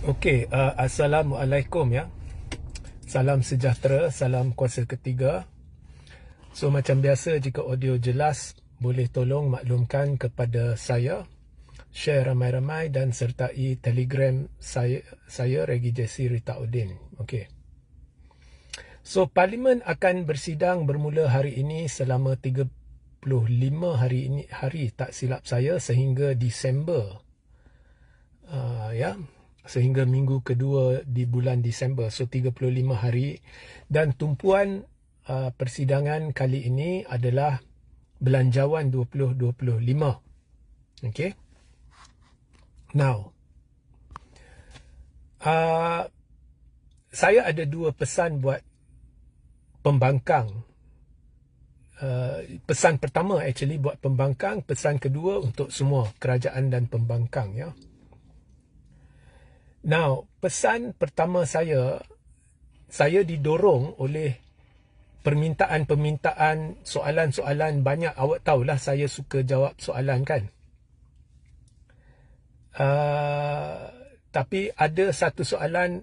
Okey, Assalamualaikum ya. Salam sejahtera, salam kuasa ketiga. So macam biasa, jika audio jelas, boleh tolong maklumkan kepada saya, share ramai-ramai dan sertai Telegram saya Regi Jesse Ritaudin. Okey. So Parlimen akan bersidang bermula hari ini selama 35 hari tak silap saya, sehingga Disember. Sehingga minggu kedua di bulan Disember, so 35 hari. Dan tumpuan persidangan kali ini adalah Belanjawan 2025. Okay. Now, saya ada dua pesan buat pembangkang. Pesan pertama actually buat pembangkang, pesan kedua untuk semua kerajaan dan pembangkang ya. Now, pesan pertama saya didorong oleh permintaan-permintaan, soalan-soalan banyak. Awak tahulah saya suka jawab soalan kan. Tapi ada satu soalan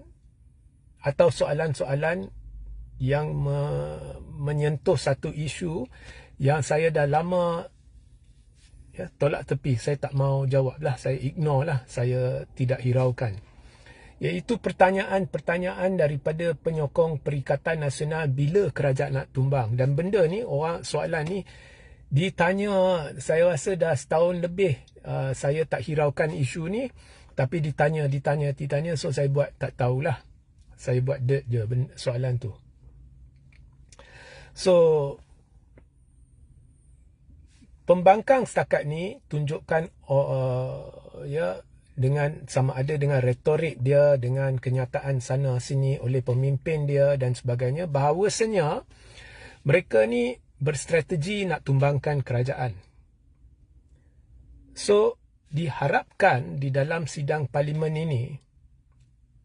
atau soalan-soalan yang menyentuh satu isu yang saya dah lama tolak tepi. Saya tak mau jawab lah, saya ignore lah, saya tidak hiraukan. Iaitu pertanyaan-pertanyaan daripada penyokong Perikatan Nasional bila kerajaan nak tumbang. Dan benda ni, soalan ni ditanya, saya rasa dah setahun lebih saya tak hiraukan isu ni. Tapi ditanya, so saya buat tak tahulah. Saya buat dirt je soalan tu. So, pembangkang setakat ni tunjukkan dengan sama ada dengan retorik dia, dengan kenyataan sana sini oleh pemimpin dia dan sebagainya, bahawasanya mereka ni berstrategi nak tumbangkan kerajaan. So diharapkan di dalam sidang parlimen ini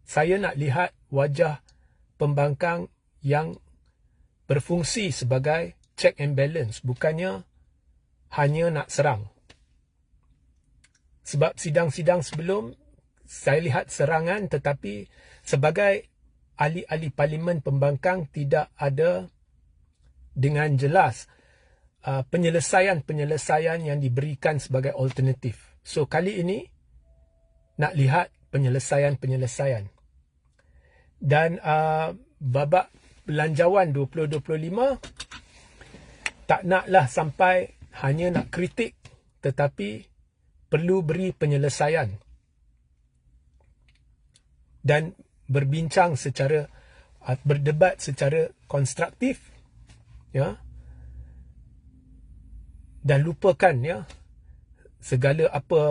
saya nak lihat wajah pembangkang yang berfungsi sebagai check and balance, bukannya hanya nak serang. Sebab sidang-sidang sebelum, saya lihat serangan, tetapi sebagai ahli-ahli parlimen pembangkang tidak ada dengan jelas penyelesaian yang diberikan sebagai alternatif. So kali ini nak lihat penyelesaian. Dan babak Belanjawan 2025 tak naklah sampai hanya nak kritik, tetapi perlu beri penyelesaian dan berbincang berdebat secara konstruktif ya, dan lupakan ya segala apa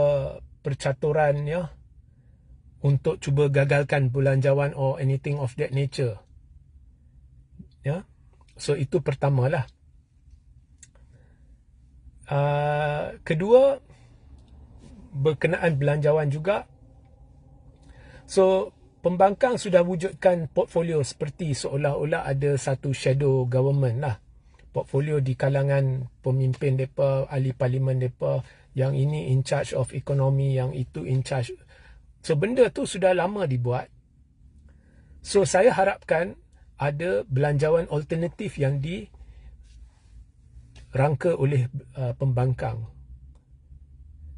percaturan ya untuk cuba gagalkan Belanjawan or anything of that nature ya. So itu pertamalah. Kedua, berkenaan Belanjawan juga. So pembangkang sudah wujudkan portfolio seperti seolah-olah ada satu shadow government lah. Portfolio di kalangan pemimpin mereka, ahli parlimen mereka, yang ini in charge of economy, yang itu in charge. So benda tu sudah lama dibuat. So saya harapkan ada Belanjawan alternatif yang dirangka oleh pembangkang.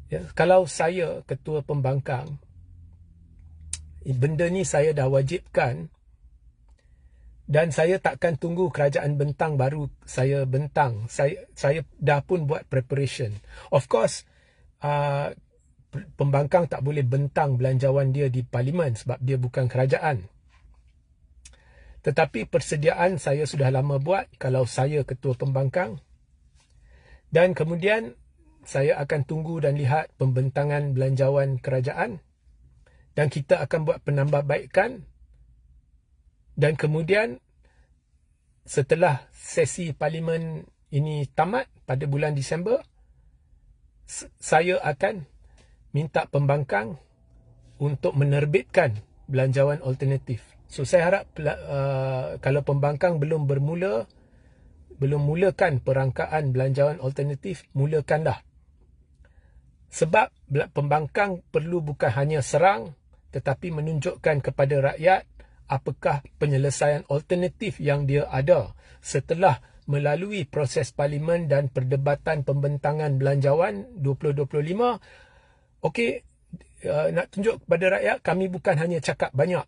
Ya, kalau saya ketua pembangkang, benda ni saya dah wajibkan, dan saya takkan tunggu kerajaan bentang baru saya bentang. Saya dah pun buat preparation. Of course, pembangkang tak boleh bentang Belanjawan dia di parlimen sebab dia bukan kerajaan. Tetapi persediaan saya sudah lama buat kalau saya ketua pembangkang. Dan kemudian saya akan tunggu dan lihat pembentangan Belanjawan kerajaan, dan kita akan buat penambahbaikan. Dan kemudian setelah sesi parlimen ini tamat pada bulan Disember, saya akan minta pembangkang untuk menerbitkan Belanjawan alternatif. So saya harap kalau pembangkang belum mulakan perangkaan Belanjawan alternatif, mulakanlah. Sebab pembangkang perlu bukan hanya serang, tetapi menunjukkan kepada rakyat apakah penyelesaian alternatif yang dia ada setelah melalui proses parlimen dan perdebatan pembentangan belanjawan 2025. Okey, nak tunjuk kepada rakyat, kami bukan hanya cakap banyak.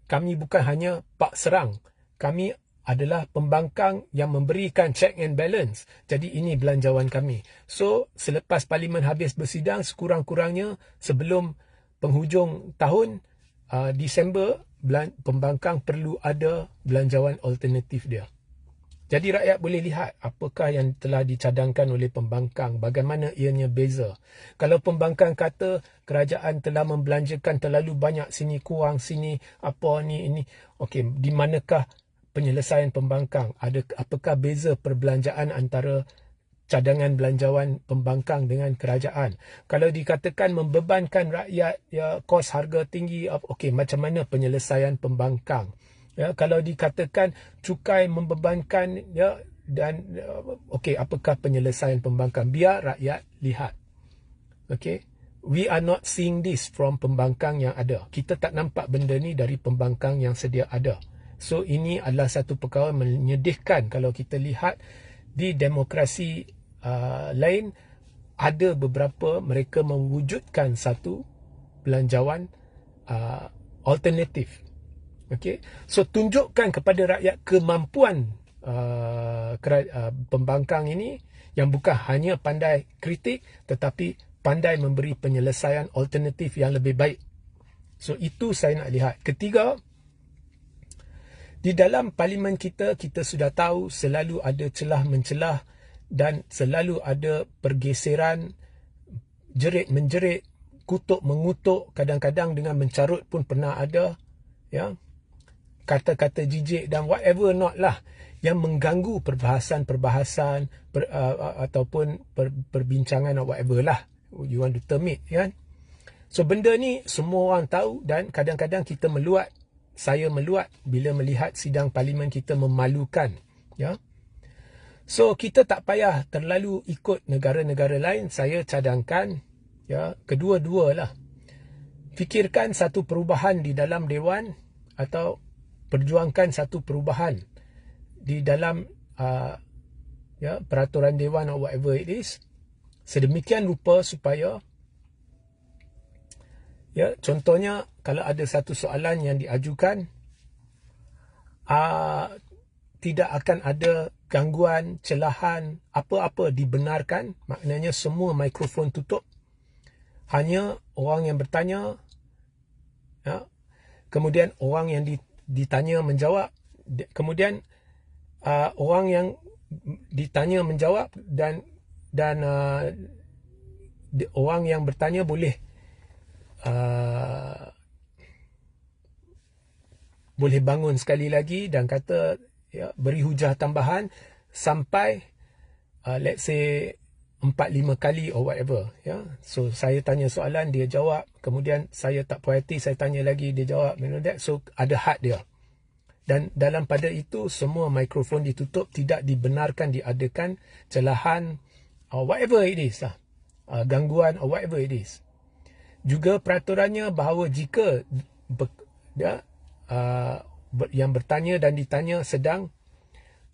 Kami bukan hanya pak serang. Kami adalah pembangkang yang memberikan check and balance. Jadi ini belanjawan kami. So, selepas parlimen habis bersidang, sekurang-kurangnya sebelum penghujung tahun, Disember, pembangkang perlu ada belanjawan alternatif dia. Jadi rakyat boleh lihat apakah yang telah dicadangkan oleh pembangkang, bagaimana ianya beza. Kalau pembangkang kata kerajaan telah membelanjakan terlalu banyak, sini kurang, sini apa ni ini. Okey, di manakah penyelesaian pembangkang? Apakah beza perbelanjaan antara cadangan belanjawan pembangkang dengan kerajaan? Kalau dikatakan membebankan rakyat, ya, kos harga tinggi, okey, macam mana penyelesaian pembangkang? Ya, kalau dikatakan cukai membebankan, ya, dan okey, apakah penyelesaian pembangkang? Biar rakyat lihat. Okey, we are not seeing this from pembangkang yang ada. Kita tak nampak benda ni dari pembangkang yang sedia ada. So ini adalah satu perkara menyedihkan kalau kita lihat di demokrasi lain, ada beberapa mereka mewujudkan satu belanjawan alternatif. Okay. So tunjukkan kepada rakyat kemampuan pembangkang ini yang bukan hanya pandai kritik tetapi pandai memberi penyelesaian alternatif yang lebih baik. So itu saya nak lihat. Ketiga, di dalam parlimen kita sudah tahu selalu ada celah-mencelah dan selalu ada pergeseran, jerit-menjerit, kutuk-mengutuk, kadang-kadang dengan mencarut pun pernah ada, ya, kata-kata jijik dan whatever not lah, yang mengganggu perbahasan-perbahasan ataupun perbincangan or whatever lah you want to term it, kan. So benda ni semua orang tahu dan kadang-kadang kita meluat, saya meluat bila melihat sidang parlimen kita memalukan, ya. So kita tak payah terlalu ikut negara-negara lain. Saya cadangkan, ya, kedua-dua lah. Fikirkan satu perubahan di dalam dewan atau perjuangkan satu perubahan di dalam ya, peraturan dewan or whatever it is, sedemikian rupa supaya, ya, contohnya kalau ada satu soalan yang diajukan, tidak akan ada gangguan, celahan, apa-apa dibenarkan, maknanya semua mikrofon tutup, hanya orang yang bertanya, ya, kemudian orang yang ditanya menjawab, kemudian orang yang ditanya menjawab dan orang yang bertanya boleh bangun sekali lagi dan kata, ya, beri hujah tambahan sampai let's say 4-5 kali or whatever, ya. So saya tanya soalan, dia jawab, kemudian saya tak puas hati, saya tanya lagi, dia jawab, you know that. So ada had dia. Dan dalam pada itu semua mikrofon ditutup, tidak dibenarkan diadakan celahan or whatever it is lah, gangguan or whatever it is. Juga peraturannya bahawa jika yang bertanya dan ditanya sedang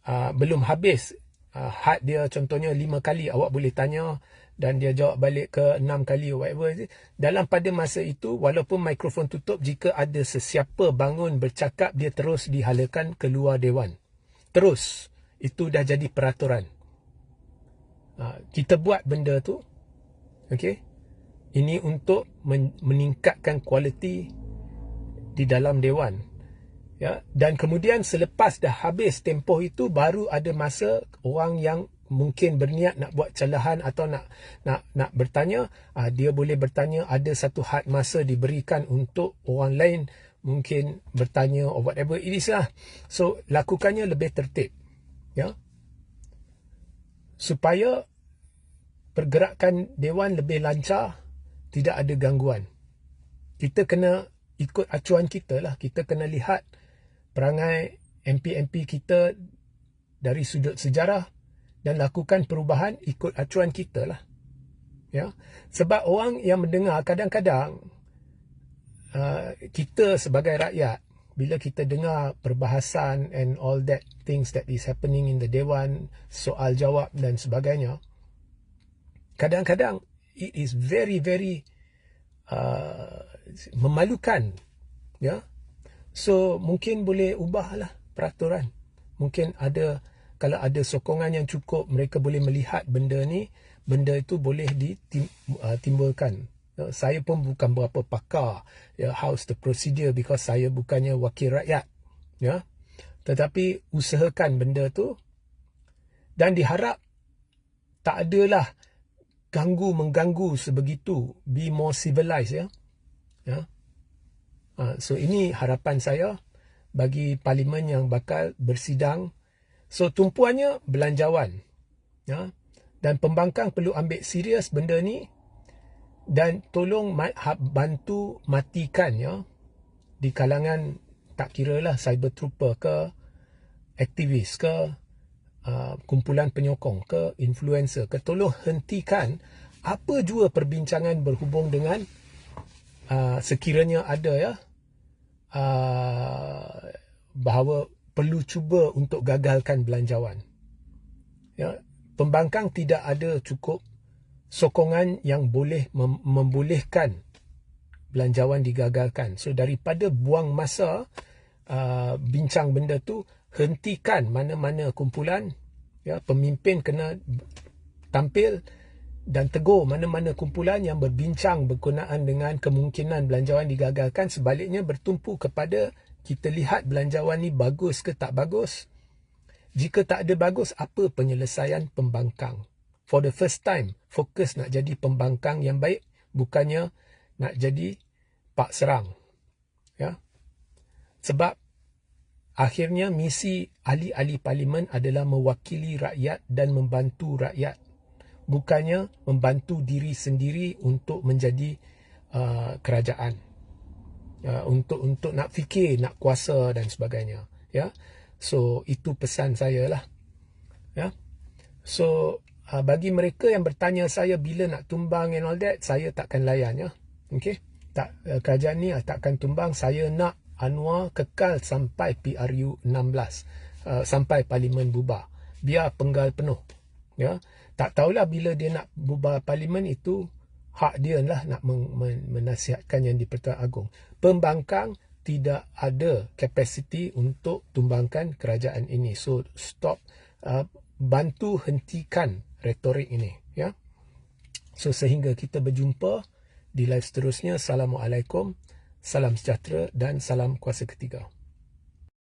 belum habis had dia, contohnya 5 kali, awak boleh tanya dan dia jawab balik ke 6 kali whatever. Dalam pada masa itu, walaupun mikrofon tutup, jika ada sesiapa bangun bercakap, dia terus dihalakan keluar dewan. Terus. Itu dah jadi peraturan. Kita buat benda tu, okey, ini untuk meningkatkan kualiti di dalam dewan. Ya, dan kemudian selepas dah habis tempoh itu, baru ada masa orang yang mungkin berniat nak buat celahan atau nak bertanya, dia boleh bertanya. Ada satu had masa diberikan untuk orang lain mungkin bertanya or whatever it is lah. So lakukannya lebih tertib, ya, supaya pergerakan dewan lebih lancar, tidak ada gangguan. Kita kena ikut acuan kita lah. Kita kena lihat perangai MP-MP kita dari sudut sejarah dan lakukan perubahan ikut acuan kita lah, ya. Sebab orang yang mendengar kadang-kadang kita sebagai rakyat, bila kita dengar perbahasan and all that things that is happening in the Dewan, soal jawab dan sebagainya, kadang-kadang it is very memalukan, ya. So mungkin boleh ubahlah peraturan. Mungkin ada, kalau ada sokongan yang cukup, mereka boleh melihat benda ni, benda itu boleh ditimbulkan. Saya pun bukan berapa pakar, ya, how's the procedure, because saya bukannya wakil rakyat, ya. Tetapi usahakan benda tu, dan diharap tak adalah mengganggu sebegitu, be more civilized, ya. So ini harapan saya bagi parlimen yang bakal bersidang. So tumpuannya belanjawan, ya, dan pembangkang perlu ambil serius benda ni, dan tolong bantu matikan, ya, di kalangan, tak kira lah cyber trooper ke, aktivis ke, kumpulan penyokong ke, influencer ke, tolong hentikan apa jua perbincangan berhubung dengan sekiranya ada, ya, bahawa perlu cuba untuk gagalkan belanjawan, ya. Pembangkang tidak ada cukup sokongan yang boleh membolehkan belanjawan digagalkan. So daripada buang masa bincang benda tu, hentikan mana-mana kumpulan, ya, pemimpin kena tampil dan tegur mana-mana kumpulan yang berbincang berkenaan dengan kemungkinan belanjawan digagalkan. Sebaliknya bertumpu kepada kita lihat belanjawan ni bagus ke tak bagus. Jika tak ada bagus, apa penyelesaian pembangkang? For the first time, fokus nak jadi pembangkang yang baik, bukannya nak jadi pak serang, ya. Sebab akhirnya misi ahli-ahli parlimen adalah mewakili rakyat dan membantu rakyat, bukannya membantu diri sendiri untuk menjadi kerajaan, untuk nak fikir, nak kuasa dan sebagainya, ya. So itu pesan saya lah, ya. So bagi mereka yang bertanya saya bila nak tumbang and all that, saya takkan layan, ya. Okey, kerajaan ni takkan tumbang. Saya nak Anwar kekal sampai PRU 16, sampai parlimen bubar, biar penggal penuh, ya. Tak tahulah bila dia nak bubar parlimen, itu hak dia lah nak menasihatkan yang di-Pertuan Agong. Pembangkang tidak ada kapasiti untuk tumbangkan kerajaan ini. So stop, bantu hentikan retorik ini, ya. So sehingga kita berjumpa di live seterusnya. Assalamualaikum, salam sejahtera dan salam kuasa ketiga.